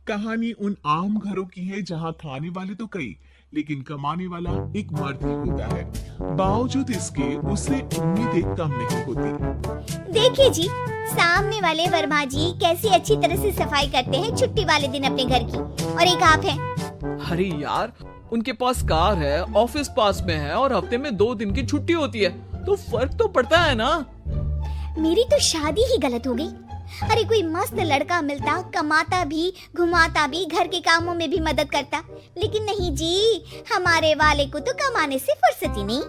कहानी उन आम घरों की है जहाँ खाने वाले तो कई लेकिन कमाने वाला एक मर्द ही होता है। बावजूद इसके उससे उम्मीदें कम नहीं होती। देखिए जी, सामने वाले वर्मा जी कैसी अच्छी तरह से सफाई करते हैं छुट्टी वाले दिन अपने घर की, और एक आप हैं। अरे यार, उनके पास कार है, ऑफिस पास में है और हफ्ते में 2 दिन की छुट्टी होती है, तो फर्क तो पड़ता है ना। मेरी तो शादी ही गलत हो गई। अरे कोई मस्त लड़का मिलता, कमाता भी, घुमाता भी, घर के कामों में भी मदद करता, लेकिन नहीं जी, हमारे वाले को तो कमाने से फुर्सत ही नहीं,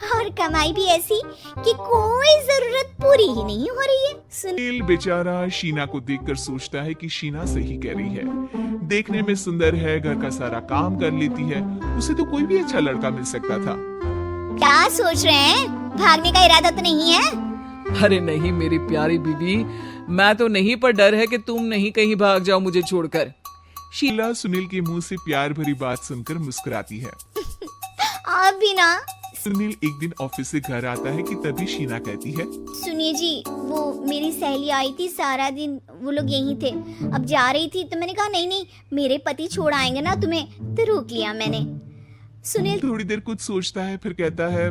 और कमाई भी ऐसी कि कोई जरूरत पूरी ही नहीं हो रही है। सुनील बेचारा शीना को देखकर सोचता है कि शीना सही कह रही है। देखने में सुंदर है, घर का सारा काम कर लेती है, उसे तो कोई भी अच्छा लड़का मिल सकता था। क्या सोच रहे हैं? भागने का इरादा तो नहीं है? अरे नहीं मेरी प्यारी बीबी, मैं तो नहीं, पर डर है कि तुम नहीं कहीं भाग जाओ मुझे छोड़कर। शीला सुनील के मुंह से प्यार भरी बात सुनकर मुस्कुराती है। आप भी ना। सुनील एक दिन ऑफिस से घर आता है कि तभी शीना कहती है, सुनिए जी, वो मेरी सहेली आई थी, सारा दिन वो लोग यहीं थे, अब जा रही थी तो मैंने कहा नहीं नहीं, मेरे पति छोड़ आएंगे ना तुम्हें, तो रोक लिया मैंने। सुनील थोड़ी देर कुछ सोचता है, फिर कहता है,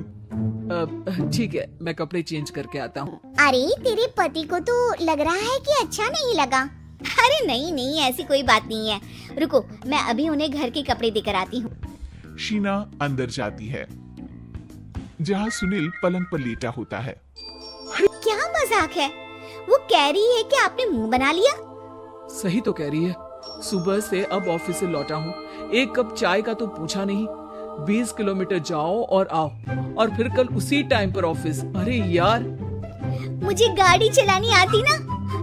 ठीक है, मैं कपड़े चेंज करके आता हूँ। अरे तेरे पति को तो लग रहा है कि अच्छा नहीं लगा। अरे नहीं नहीं, ऐसी कोई बात नहीं है, रुको मैं अभी उन्हें घर के कपड़े देकर आती हूँ। शीना अंदर जाती है जहाँ सुनील पलंग पर लेटा होता है। क्या मजाक है? वो कह रही है कि आपने मुंह बना लिया। सही तो कह रही है, सुबह से अब ऑफिस से लौटा हूँ, एक कप चाय का तो पूछा नहीं, 20 किलोमीटर जाओ और आओ, और फिर कल उसी टाइम पर ऑफिस। अरे यार, मुझे गाड़ी चलानी आती ना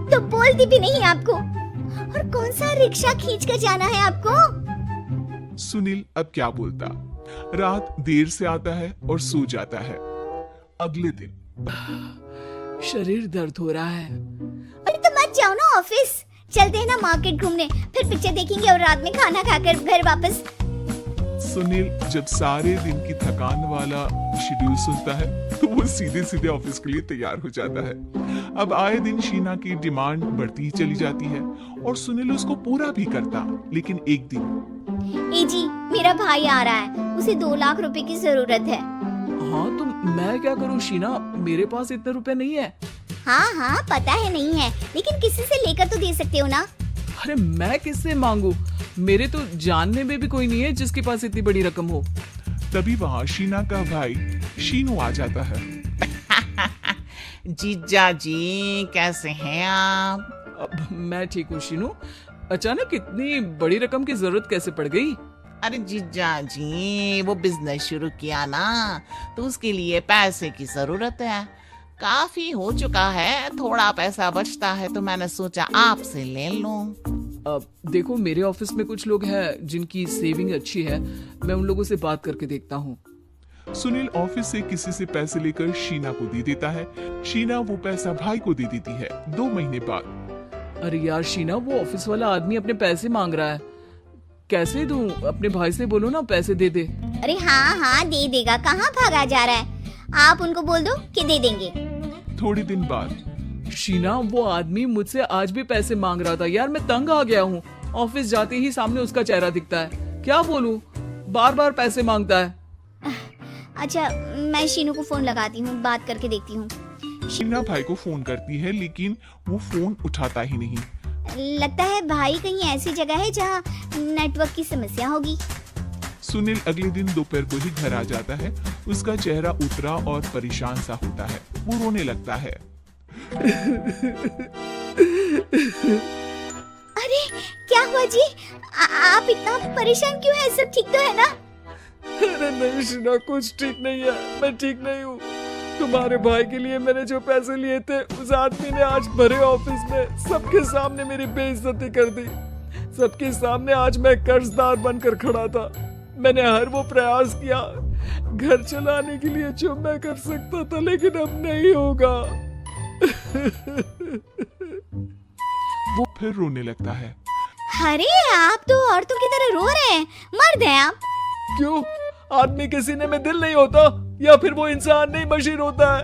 तो बोलती भी नहीं आपको, और कौन सा रिक्शा खींच कर जाना है आपको। सुनील अब क्या बोलता। रात देर से आता है और सो जाता है। अगले दिन शरीर दर्द हो रहा है। अरे तो मत जाओ ना ऑफिस, चलते हैं ना मार्केट घूमने, फिर पिक्चर देखेंगे और रात में खाना खाकर घर वापस। सुनील जब सारे दिन की थकान वाला शेड्यूल सुनता है तो वो सीधे सीधे ऑफिस के लिए तैयार हो जाता है। अब आए दिन शीना की डिमांड बढ़ती ही चली जाती है और सुनील उसको पूरा भी करता, लेकिन एक दिन, ए जी, मेरा भाई आ रहा है, उसे 2 लाख रुपए की जरूरत है। हाँ तो मैं क्या करूँ शीना, मेरे पास इतने रुपए नहीं है। हाँ हाँ पता है नहीं है, लेकिन किसी से लेकर तो दे सकते हो ना। अरे मैं किससे मांगू, मेरे तो जानने में भी कोई नहीं है जिसके पास इतनी बड़ी रकम हो। तभी वहाँ शीना का भाई शीनू आ जाता है। जीजा जी कैसे हैं आप? अब मैं ठीक हूँ शीनू, अचानक इतनी बड़ी रकम की जरूरत कैसे पड़ गई? अरे जीजा जी, वो बिजनेस शुरू किया ना, तो उसके लिए पैसे की जरूरत है। काफी हो चुका है, थोड़ा पैसा बचता है तो मैंने सोचा आपसे ले लूं। अब देखो, मेरे ऑफिस में कुछ लोग हैं जिनकी सेविंग अच्छी है, मैं उन लोगों से बात करके देखता हूँ। सुनील ऑफिस से किसी से पैसे लेकर शीना को दे देता है। शीना वो पैसा भाई को दे देती है। 2 महीने बाद, अरे यार शीना, वो ऑफिस वाला आदमी अपने पैसे मांग रहा है, कैसे दूं? अपने भाई से बोलो ना पैसे दे दे। अरे हाँ हाँ दे देगा, कहाँ भागा जा रहा है, आप उनको बोल दो कि दे देंगे। थोड़े दिन बाद, शीना, वो आदमी मुझसे आज भी पैसे मांग रहा था यार, मैं तंग आ गया हूँ। ऑफिस जाते ही सामने उसका चेहरा दिखता है, क्या बोलूं, बार बार पैसे मांगता है। अच्छा मैं शीनू को फोन लगाती हूँ, बात करके देखती हूँ। शीना भाई को फोन करती है लेकिन वो फोन उठाता ही नहीं। लगता है भाई कहीं ऐसी जगह है जहाँ नेटवर्क की समस्या होगी। सुनील अगले दिन दोपहर को ही घर आ जाता है। उसका चेहरा उतरा और परेशान सा होता है। वो रोने लगता है। अरे क्या हुआ जी? आप इतना परेशान क्यों हैं? सब ठीक तो है ना? अरे नहीं शीना, कुछ ठीक नहीं है, मैं ठीक नहीं हूँ। तुम्हारे भाई के लिए मैंने जो पैसे लिए थे, उस आदमी ने आज भरे ऑफिस में सबके सामने मेरी बेइज्जती कर दी। सबके सामने आज मैं कर्जदार बनकर खड़ा था। मैंने हर वो प्रयास किया घर चलाने के लिए जो मैं कर सकता था, लेकिन अब नहीं होगा। वो फिर रोने लगता है। अरे आप तो औरतों की तरह रो रहे हैं, मर्द हैं आप। क्यों? आदमी के सीने में दिल नहीं होता, या फिर वो इंसान नहीं मशीन होता है?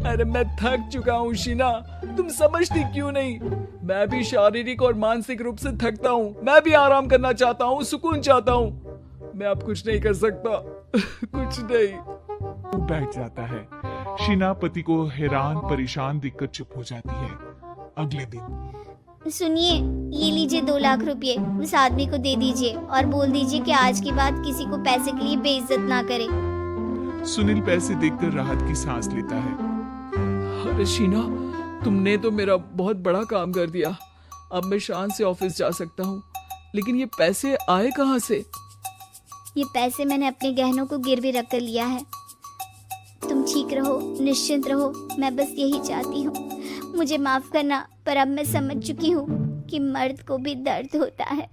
अरे मैं थक चुका हूँ शीना, तुम समझती क्यों नहीं? मैं भी शारीरिक और मानसिक रूप से थकता हूँ। मैं भी आराम करना चाहता हूँ, सुकून चाहता हूँ। मैं अब कुछ नहीं कर सकता। कुछ नहीं। वो बैठ जाता है। शीना पति को हैरान परेशान देखकर चुप हो जाती है। अगले दिन सुनिए, ये लीजिए 2 लाख रुपए, उस आदमी को दे दीजिए और बोल दीजिए कि आज के बाद किसी को पैसे के लिए बेइज्जत ना करे। सुनील पैसे देखकर राहत की सांस लेता है। अरे शीना, तुमने तो मेरा बहुत बड़ा काम कर दिया। अब मैं शान से ऑफिस जा सकता हूँ। लेकिन ये पैसे आए कहाँ से? ये पैसे मैंने अपने गहनों को गिरवी रख कर लिया है। तुम ठीक रहो, निश्चिंत रहो, मैं बस यही चाहती हूँ। मुझे माफ करना, पर अब मैं समझ चुकी हूँ कि मर्द को भी दर्द होता है।